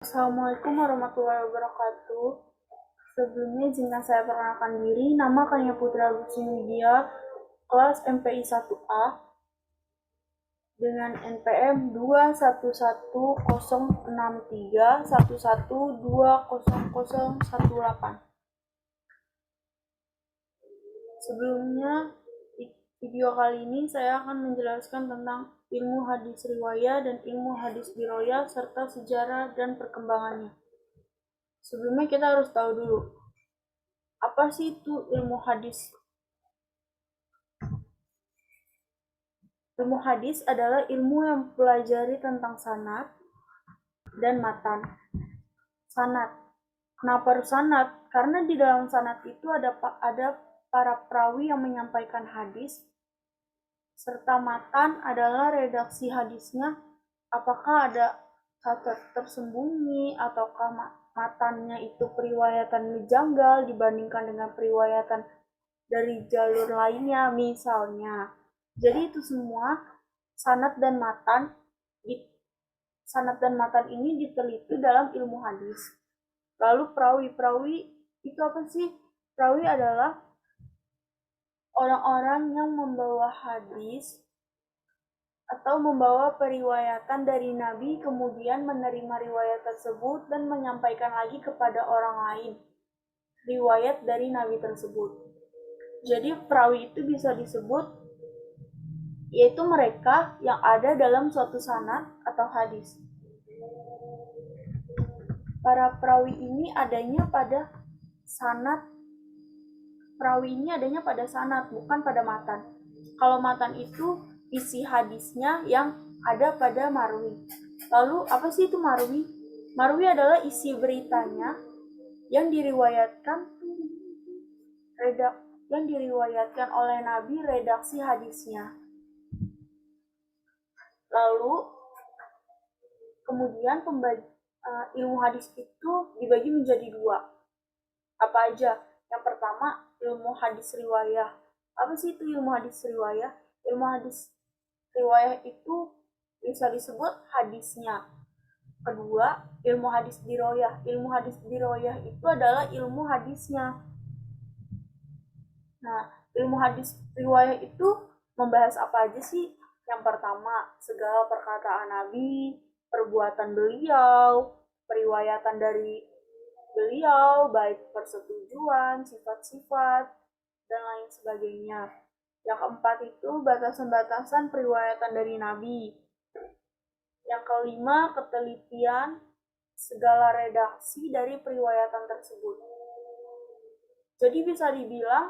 Assalamualaikum warahmatullahi wabarakatuh. Sebelumnya izinkan saya perkenalkan diri. Nama Kania Putra Gusti Widya, kelas MPI 1A dengan NPM 2110631120018. Sebelumnya, di video kali ini saya akan menjelaskan tentang ilmu hadis riwayah dan ilmu hadis diroyah serta sejarah dan perkembangannya. Sebelumnya kita harus tahu dulu, apa sih itu ilmu hadis? Ilmu hadis adalah ilmu yang mempelajari tentang sanad dan matan. Sanad. Kenapa harus sanad? Karena di dalam sanad itu ada para perawi yang menyampaikan hadis, serta matan adalah redaksi hadisnya. Apakah ada kata tersembunyi ataukah matannya itu periwayatan janggal dibandingkan dengan periwayatan dari jalur lainnya misalnya. Jadi itu semua sanad dan matan ini diteliti dalam ilmu hadis. Lalu perawi itu apa sih? Perawi adalah orang-orang yang membawa hadis atau membawa periwayatan dari Nabi, kemudian menerima riwayat tersebut dan menyampaikan lagi kepada orang lain riwayat dari Nabi tersebut. Jadi perawi itu bisa disebut yaitu mereka yang ada dalam suatu sanad atau hadis. Para perawi ini adanya pada sanad. Perawi ini adanya pada sanad, bukan pada matan. Kalau matan itu isi hadisnya yang ada pada marwi. Lalu apa sih itu marwi? Marwi adalah isi beritanya yang diriwayatkan oleh Nabi, redaksi hadisnya. Lalu kemudian ilmu hadis itu dibagi menjadi dua. Apa aja? Yang pertama, ilmu hadis riwayah. Apa sih itu ilmu hadis riwayah? Ilmu hadis riwayah itu bisa disebut hadisnya. Kedua, ilmu hadis diroyah. Ilmu hadis diroyah itu adalah ilmu hadisnya. Nah, ilmu hadis riwayah itu membahas apa aja sih? Yang pertama, segala perkataan Nabi, perbuatan beliau, periwayatan dari beliau, baik persetujuan, sifat-sifat, dan lain sebagainya. Yang keempat itu batasan-batasan periwayatan dari Nabi. Yang kelima, ketelitian segala redaksi dari periwayatan tersebut. Jadi bisa dibilang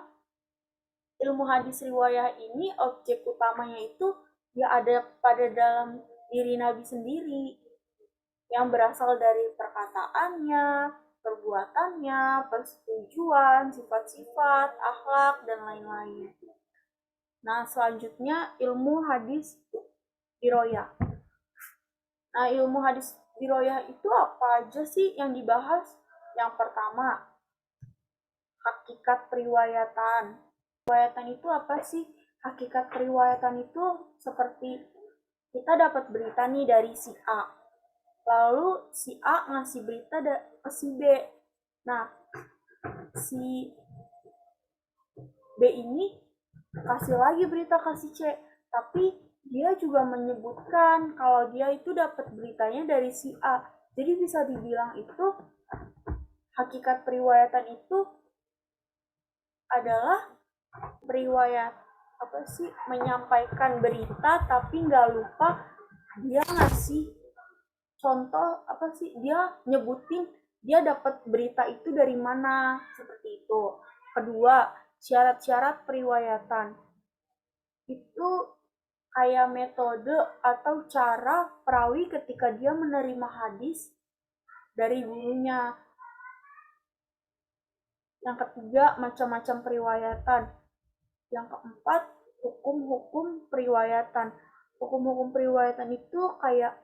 ilmu hadis riwayah ini objek utamanya itu ya ada pada dalam diri Nabi sendiri, yang berasal dari perkataannya, perbuatannya, persetujuan, sifat-sifat, akhlak, dan lain-lain. Nah, selanjutnya ilmu hadis diroyah. Nah, ilmu hadis diroyah itu apa aja sih yang dibahas? Yang pertama, hakikat periwayatan. Periwayatan itu apa sih? Hakikat periwayatan itu seperti kita dapat berita nih dari si A. Lalu si A ngasih berita ke si B. Nah, si B ini kasih lagi berita ke si C. Tapi dia juga menyebutkan kalau dia itu dapat beritanya dari si A. Jadi bisa dibilang itu hakikat periwayatan itu adalah periwayat menyampaikan berita tapi nggak lupa dia ngasih contoh dia nyebutin dia dapat berita itu dari mana, seperti itu. Kedua, syarat-syarat periwayatan itu kayak metode atau cara perawi ketika dia menerima hadis dari gurunya. Yang ketiga, macam-macam periwayatan. Yang keempat, hukum-hukum periwayatan. Hukum-hukum periwayatan itu kayak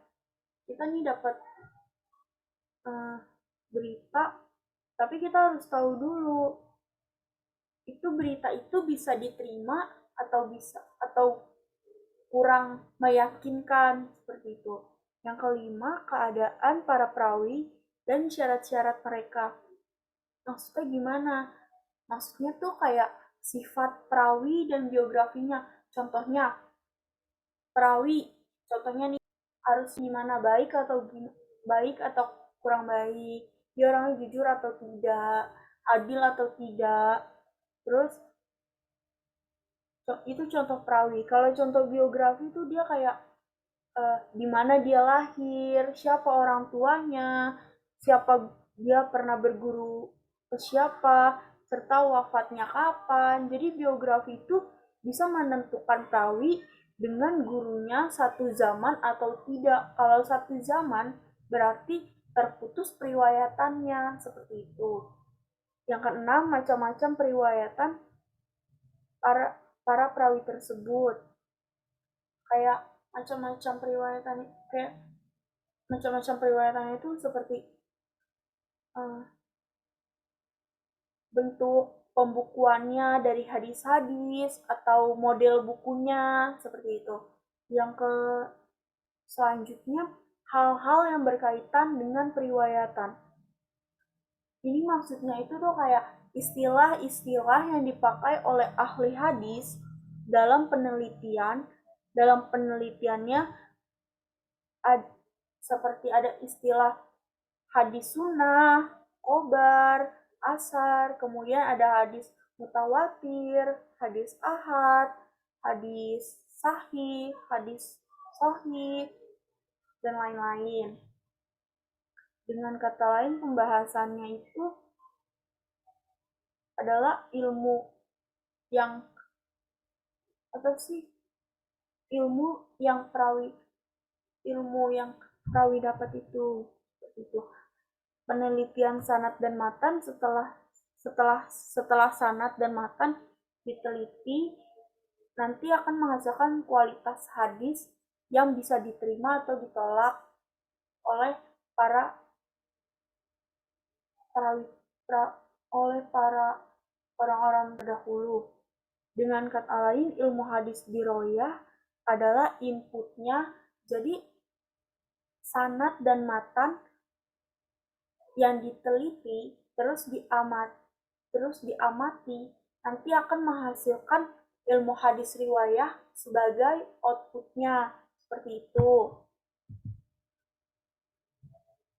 kita nih dapat berita, tapi kita harus tahu dulu itu berita itu bisa diterima atau kurang meyakinkan, seperti itu. Yang kelima, keadaan para perawi dan syarat-syarat mereka. Maksudnya gimana? Maksudnya tuh kayak sifat perawi dan biografinya. Contohnya, perawi, contohnya nih harus gimana, baik atau kurang baik, dia orangnya jujur atau tidak, adil atau tidak. Terus itu contoh perawi. Kalau contoh biografi itu dia kayak di mana dia lahir, siapa orang tuanya, siapa dia pernah berguru ke siapa, serta wafatnya kapan. Jadi biografi itu bisa menentukan perawi dengan gurunya satu zaman atau tidak. Kalau satu zaman berarti terputus periwayatannya, seperti itu. Yang keenam, macam-macam periwayatan para para perawi tersebut. Kayak macam-macam periwayatan kayak macam-macam periwayatan itu seperti uh, bentuk pembukuannya dari hadis-hadis atau model bukunya seperti itu. Yang ke selanjutnya, hal-hal yang berkaitan dengan periwayatan. Ini maksudnya itu tuh kayak istilah-istilah yang dipakai oleh ahli hadis dalam penelitiannya seperti ada istilah hadis sunnah, kobar, asar, kemudian ada hadis mutawatir, hadis ahad, hadis sahih, hadis sahih, dan lain-lain. Dengan kata lain, pembahasannya itu adalah ilmu yang apa sih? Ilmu yang perawi dapat itu. Itu penelitian sanad dan matan. Setelah sanad dan matan diteliti, nanti akan menghasilkan kualitas hadis yang bisa diterima atau ditolak oleh para orang-orang terdahulu. Dengan kata lain, ilmu hadis diroyah adalah inputnya. Jadi sanad dan matan yang diteliti terus diamati nanti akan menghasilkan ilmu hadis riwayah sebagai outputnya, seperti itu.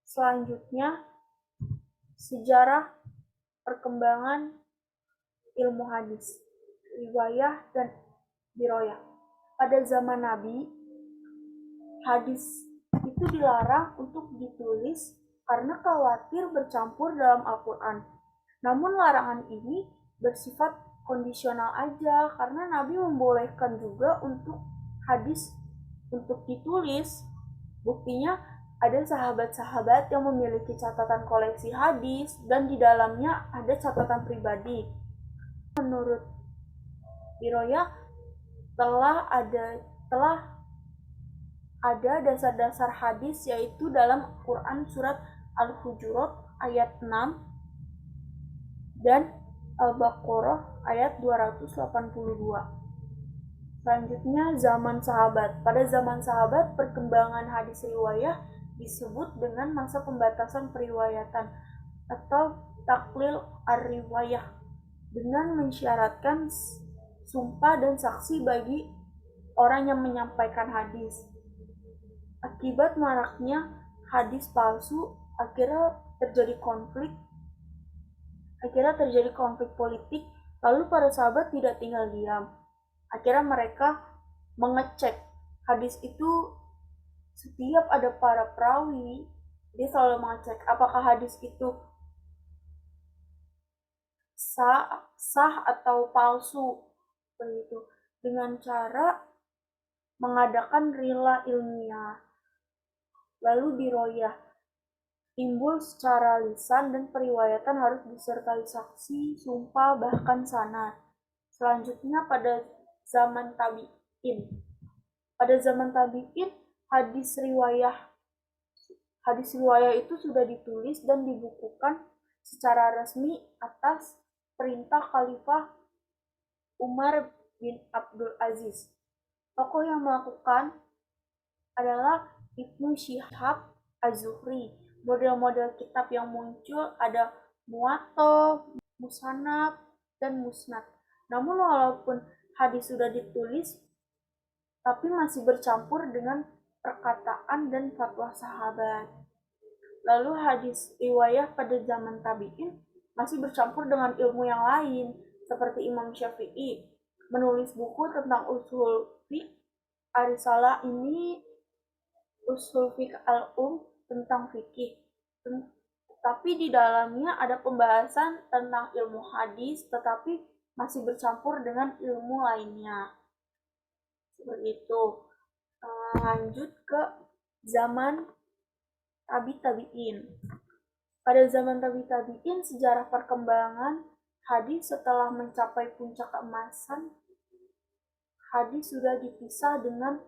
Selanjutnya, sejarah perkembangan ilmu hadis riwayah dan diroyah. Pada zaman Nabi, hadis itu dilarang untuk ditulis karena khawatir bercampur dalam Al-Quran. Namun larangan ini bersifat kondisional aja, karena Nabi membolehkan juga untuk hadis untuk ditulis. Buktinya ada sahabat-sahabat yang memiliki catatan koleksi hadis dan di dalamnya ada catatan pribadi. Menurut Diroya, telah ada dasar-dasar hadis, yaitu dalam Quran surat Al-Hujurat ayat 6 dan Al-Baqarah ayat 282. Selanjutnya, zaman sahabat. Pada zaman sahabat, perkembangan hadis riwayah disebut dengan masa pembatasan periwayatan atau taklil ar-riwayah, dengan mensyaratkan sumpah dan saksi bagi orang yang menyampaikan hadis. Akibat maraknya hadis palsu, akhirnya terjadi konflik politik. Lalu para sahabat tidak tinggal diam. Akhirnya mereka mengecek hadis itu. Setiap ada para perawi, dia selalu mengecek apakah hadis itu sah atau palsu, begitu, dengan cara mengadakan rila ilmiah. Lalu diroyah, timbul secara lisan, dan periwayatan harus disertai saksi, sumpah, bahkan sanad. Selanjutnya pada zaman tabi'in. Pada zaman tabi'in, hadis riwayah itu sudah ditulis dan dibukukan secara resmi atas perintah Khalifah Umar bin Abdul Aziz. Tokoh yang melakukan adalah Ibnu Syihab Az-Zuhri. Model-model kitab yang muncul ada muwatta, musannaf, dan musnad. Namun walaupun hadis sudah ditulis, tapi masih bercampur dengan perkataan dan fatwa sahabat. Lalu hadis riwayah pada zaman tabi'in masih bercampur dengan ilmu yang lain, seperti Imam Syafi'i menulis buku tentang usul fiqh. Arisalah ini usul fiqh al-um tentang fikih. Tapi di dalamnya ada pembahasan tentang ilmu hadis, tetapi masih bercampur dengan ilmu lainnya. Seperti itu. Lanjut ke zaman tabi'in. Pada zaman tabi'in, sejarah perkembangan hadis setelah mencapai puncak keemasan, hadis sudah dipisah dengan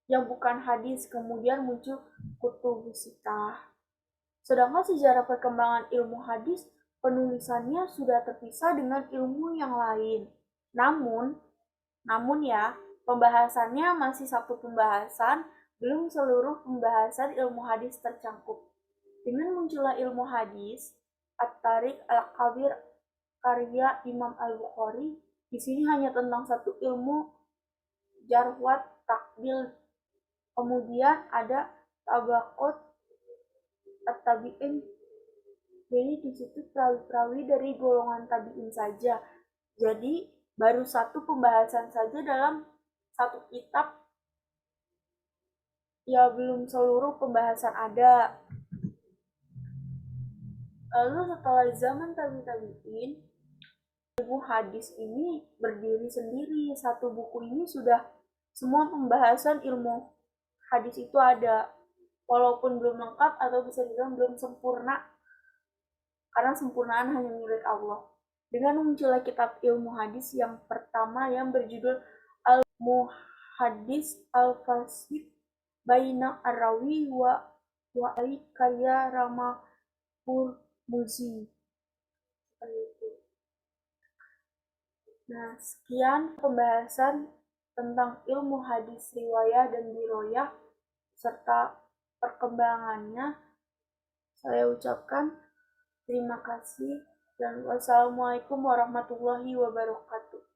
yang bukan hadis, kemudian muncul kutubus sittah. Sedangkan sejarah perkembangan ilmu hadis, penulisannya sudah terpisah dengan ilmu yang lain. Namun ya, pembahasannya masih satu pembahasan, belum seluruh pembahasan ilmu hadis tercakup. Dengan munculnya ilmu hadis, At-Tariq Al-Kabir karya Imam Al-Bukhari, di sini hanya tentang satu ilmu, jarwat takdil. Kemudian ada tabaqat at-tabi'in. Jadi di situ perawi-perawi dari golongan tabi'in saja. Jadi baru satu pembahasan saja dalam satu kitab, ya belum seluruh pembahasan ada. Lalu setelah zaman tabi'in, ilmu hadis ini berdiri sendiri. Satu buku ini sudah semua pembahasan ilmu hadis itu ada. Walaupun belum lengkap atau bisa dibilang belum sempurna, karena sempurnaan hanya milik Allah. Dengan munculnya kitab ilmu hadis yang pertama yang berjudul Al-Muhaddis Al-Fasid Baina Ar-Rawi wa karya Rama Hurmuzi. Nah, sekian pembahasan tentang ilmu hadis riwayah dan diroyah serta perkembangannya. Saya ucapkan terima kasih dan wassalamualaikum warahmatullahi wabarakatuh.